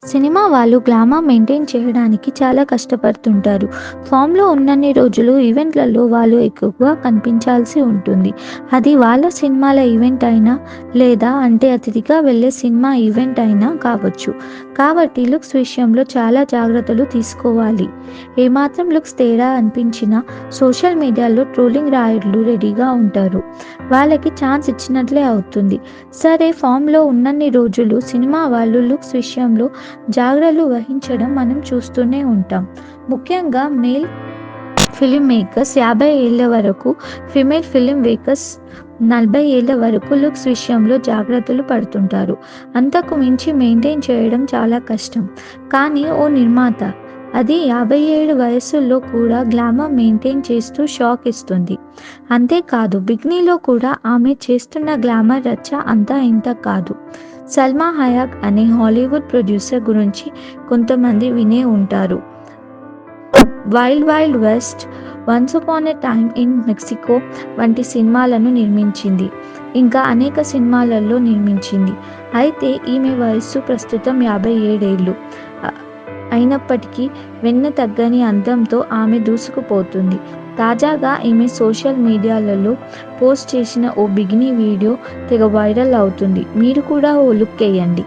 Cinema వాళ్ళు glamour maintain చేయడానికి చాలా కష్టపడుతుంటారు. ఫామ్‌లో ఉన్నన్ని రోజులు ఈవెంట్‌లలో వాళ్ళు ఎక్కువగా కనిపించాల్సి ఉంటుంది. అది వాళ్ళ సినిమాల ఈవెంట్ అయినా, లేదా అంటే అతిథిగా వెళ్ళే సినిమా ఈవెంట్ అయినా కావచ్చు. కాబట్టి లుక్స్ విషయంలో చాలా జాగ్రత్తలు తీసుకోవాలి. ఏమాత్రం లుక్స్ తేడా అనిపించినా సోషల్ మీడియాలో ట్రోలింగ్ రాయుడులు రెడీగా ఉంటారు. వాళ్ళకి ఛాన్స్ ఇచ్చినట్లే అవుతుంది. సరే, ఫామ్‌లో ఉన్నన్ని రోజులు సినిమా వాళ్ళు లుక్స్ విషయంలో జాగ్రత్తలు వహించడం మనం చూస్తూనే ఉంటాం. ముఖ్యంగా మేల్ ఫిల్మ్ మేకర్స్ 50 ఏళ్ల వరకు, ఫీమేల్ ఫిల్మ్ మేకర్స్ 40 ఏళ్ల వరకు లుక్స్ విషయంలో జాగ్రత్తలు పడుతుంటారు. అంతకు మించి మెయింటైన్ చేయడం చాలా కష్టం. కానీ ఓ నిర్మాత అది 57 వయస్సులో కూడా గ్లామర్ మెయింటైన్ చేస్తూ షాక్ ఇస్తుంది. అంతేకాదు, బికినీలో కూడా ఆమె చేస్తున్న గ్లామర్ రచ్చ అంతా ఇంతా కాదు. సల్మా హయాక్ అనే హాలీవుడ్ ప్రొడ్యూసర్ గురించి కొంతమంది వినే ఉంటారు. 'Wild wild west', 'once upon a time in Mexico' వంటి సినిమాలను నిర్మించింది. ఇంకా అనేక సినిమాలలో నిర్మించింది. అయితే ఈమె వయస్సు ప్రస్తుతం 57 ఏళ్లు. అయినప్పటికీ వెన్న తగ్గని అందంతో ఆమె దూసుకుపోతుంది. తాజాగా ఈమె సోషల్ మీడియాలలో పోస్ట్ చేసిన ఓ బికినీ వీడియో తెగ వైరల్ అవుతుంది. మీరు కూడా ఓ లుక్ ఎయ్యండి.